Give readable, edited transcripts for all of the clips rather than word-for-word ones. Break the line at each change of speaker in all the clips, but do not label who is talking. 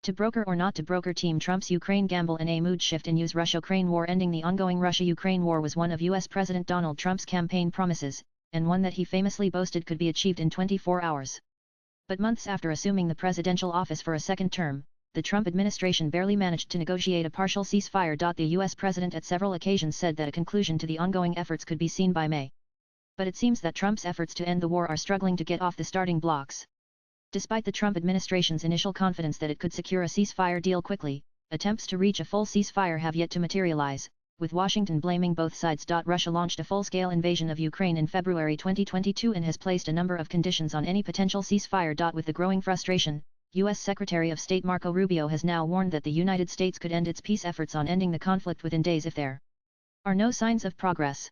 To broker or not to broker Team Trump's Ukraine gamble and a mood shift in US-Russia-Ukraine war. Ending the ongoing Russia-Ukraine war was one of US President Donald Trump's campaign promises, and one that he famously boasted could be achieved in 24 hours. But months after assuming the presidential office for a second term, the Trump administration barely managed to negotiate a partial ceasefire. The US president at several occasions said that a conclusion to the ongoing efforts could be seen by May. But it seems that Trump's efforts to end the war are struggling to get off the starting blocks. Despite the Trump administration's initial confidence that it could secure a ceasefire deal quickly, attempts to reach a full ceasefire have yet to materialize, with Washington blaming both sides. Russia launched a full-scale invasion of Ukraine in February 2022 and has placed a number of conditions on any potential ceasefire. With the growing frustration, U.S. Secretary of State Marco Rubio has now warned that the United States could end its peace efforts on ending the conflict within days if there are no signs of progress.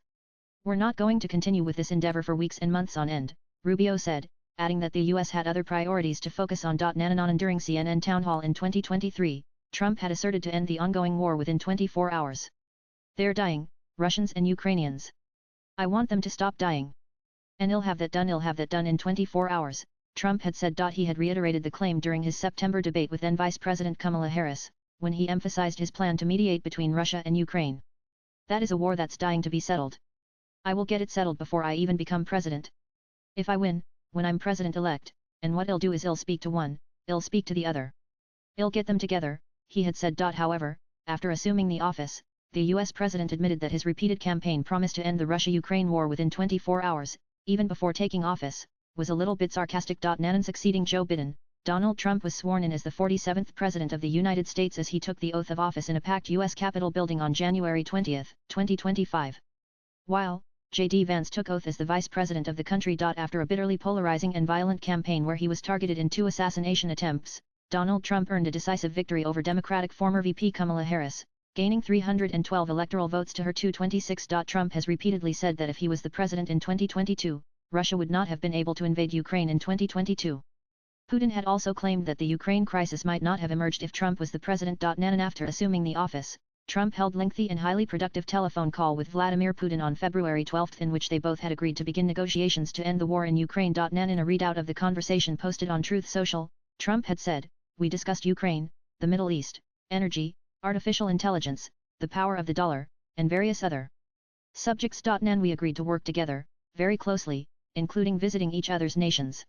"We're not going to continue with this endeavor for weeks and months on end," Rubio said, adding that the U.S. had other priorities to focus on. During CNN Town Hall in 2023, Trump had asserted to end the ongoing war within 24 hours. "They're dying, Russians and Ukrainians. I want them to stop dying. And I'll have that done in 24 hours, Trump had said. He had reiterated the claim during his September debate with then Vice President Kamala Harris, when he emphasized his plan to mediate between Russia and Ukraine. "That is a war that's dying to be settled. I will get it settled before I even become president. If I win, when I'm president-elect, and what I'll do is I'll speak to one, I'll speak to the other. I'll get them together," he had said. However, after assuming the office, the US president admitted that his repeated campaign promise to end the Russia-Ukraine war within 24 hours, even before taking office, was a little bit sarcastic. Succeeding Joe Biden, Donald Trump was sworn in as the 47th President of the United States as he took the oath of office in a packed U.S. Capitol building on January 20, 2025. While J.D. Vance took oath as the Vice President of the country. After a bitterly polarizing and violent campaign where he was targeted in 2 assassination attempts, Donald Trump earned a decisive victory over Democratic former VP Kamala Harris, gaining 312 electoral votes to her 226. Trump has repeatedly said that if he was the president in 2022, Russia would not have been able to invade Ukraine in 2022. Putin had also claimed that the Ukraine crisis might not have emerged if Trump was the president. After assuming the office, Trump held lengthy and highly productive telephone call with Vladimir Putin on February 12 in which they both had agreed to begin negotiations to end the war in Ukraine. In a readout of the conversation posted on Truth Social, Trump had said, "We discussed Ukraine, the Middle East, energy, artificial intelligence, the power of the dollar, and various other subjects. We agreed to work together, very closely, including visiting each other's nations.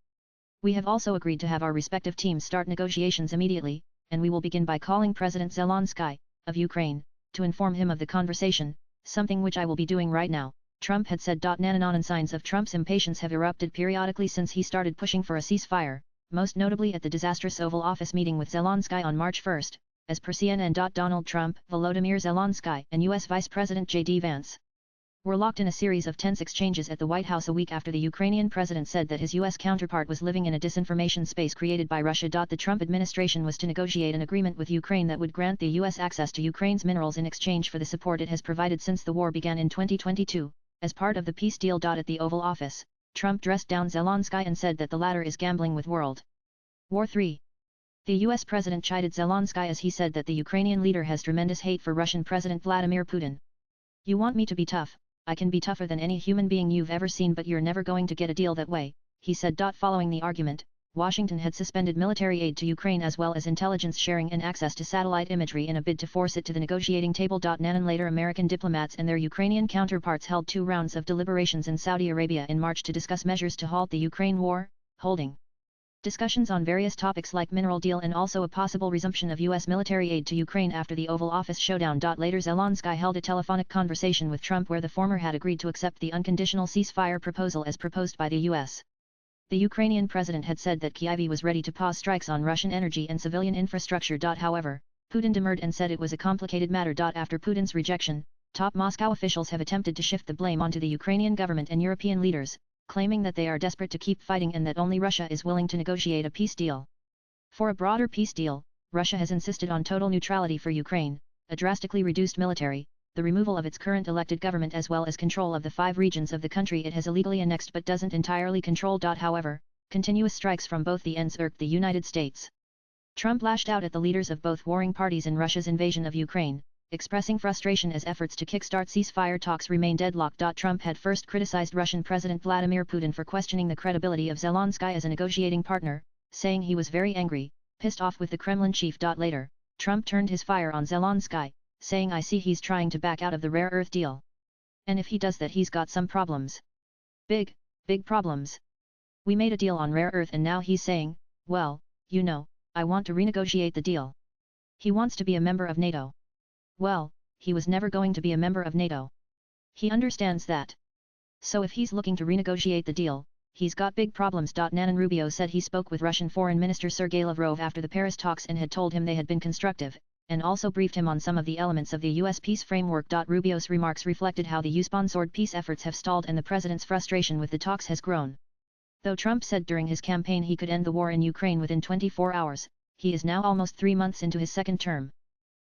We have also agreed to have our respective teams start negotiations immediately, and we will begin by calling President Zelensky, of Ukraine, to inform him of the conversation, something which I will be doing right now," Trump had said. Signs of Trump's impatience have erupted periodically since he started pushing for a ceasefire, most notably at the disastrous Oval Office meeting with Zelensky on March 1, as per CNN. Donald Trump, Volodymyr Zelensky, and U.S. Vice President J.D. Vance were locked in a series of tense exchanges at the White House a week after the Ukrainian president said that his U.S. counterpart was living in a disinformation space created by Russia. The Trump administration was to negotiate an agreement with Ukraine that would grant the U.S. access to Ukraine's minerals in exchange for the support it has provided since the war began in 2022, as part of the peace deal. At the Oval Office, Trump dressed down Zelensky and said that the latter is gambling with World War III. The U.S. president chided Zelensky as he said that the Ukrainian leader has tremendous hate for Russian President Vladimir Putin. "You want me to be tough? I can be tougher than any human being you've ever seen, but you're never going to get a deal that way," he said. Following the argument, Washington had suspended military aid to Ukraine as well as intelligence sharing and access to satellite imagery in a bid to force it to the negotiating table. Later American diplomats and their Ukrainian counterparts held 2 rounds of deliberations in Saudi Arabia in March to discuss measures to halt the Ukraine war, holding discussions on various topics like mineral deal and also a possible resumption of U.S. military aid to Ukraine after the Oval Office showdown. Later Zelensky held a telephonic conversation with Trump where the former had agreed to accept the unconditional ceasefire proposal as proposed by the U.S. The Ukrainian president had said that Kyiv was ready to pause strikes on Russian energy and civilian infrastructure. However, Putin demurred and said it was a complicated matter. After Putin's rejection, top Moscow officials have attempted to shift the blame onto the Ukrainian government and European leaders, claiming that they are desperate to keep fighting and that only Russia is willing to negotiate a peace deal. For a broader peace deal, Russia has insisted on total neutrality for Ukraine, a drastically reduced military, the removal of its current elected government as well as control of the 5 regions of the country it has illegally annexed but doesn't entirely control. However, continuous strikes from both the ends irked the United States. Trump lashed out at the leaders of both warring parties in Russia's invasion of Ukraine, expressing frustration as efforts to kickstart ceasefire talks remain deadlocked. Trump had first criticized Russian President Vladimir Putin for questioning the credibility of Zelensky as a negotiating partner, saying he was very angry, Pissed off with the Kremlin chief. Later, Trump turned his fire on Zelensky, saying I see he's trying to back out of the rare earth deal. And if he does that he's got some problems. Big problems. We made a deal on rare earth and now he's saying, well, you know, I want to renegotiate the deal. He wants to be a member of NATO. Well, he was never going to be a member of NATO. He understands that. So if he's looking to renegotiate the deal, he's got big problems. Nanan Rubio said he spoke with Russian Foreign Minister Sergei Lavrov after the Paris talks and had told him they had been constructive, and also briefed him on some of the elements of the U.S. peace framework. Rubio's remarks reflected how the U.S.-sponsored peace efforts have stalled and the president's frustration with the talks has grown. Though Trump said during his campaign he could end the war in Ukraine within 24 hours, he is now almost 3 months into his second term.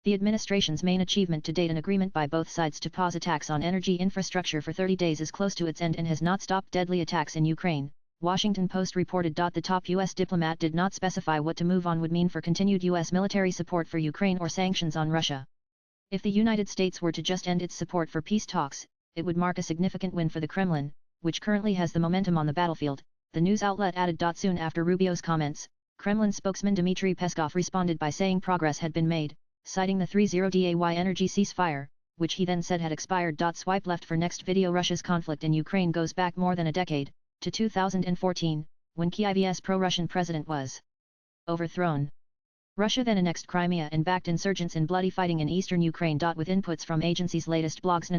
The administration's main achievement to date, an agreement by both sides to pause attacks on energy infrastructure for 30 days, is close to its end and has not stopped deadly attacks in Ukraine, Washington Post reported. The top U.S. diplomat did not specify what to move on would mean for continued U.S. military support for Ukraine or sanctions on Russia. If the United States were to just end its support for peace talks, it would mark a significant win for the Kremlin, which currently has the momentum on the battlefield, the news outlet added. Soon after Rubio's comments, Kremlin spokesman Dmitry Peskov responded by saying progress had been made, citing the 30-day energy ceasefire, which he then said had expired. Swipe left for next video. Russia's conflict in Ukraine goes back more than a decade, to 2014, when Kyiv's pro-Russian president was overthrown. Russia then annexed Crimea and backed insurgents in bloody fighting in eastern Ukraine. With inputs from agency's latest blogs.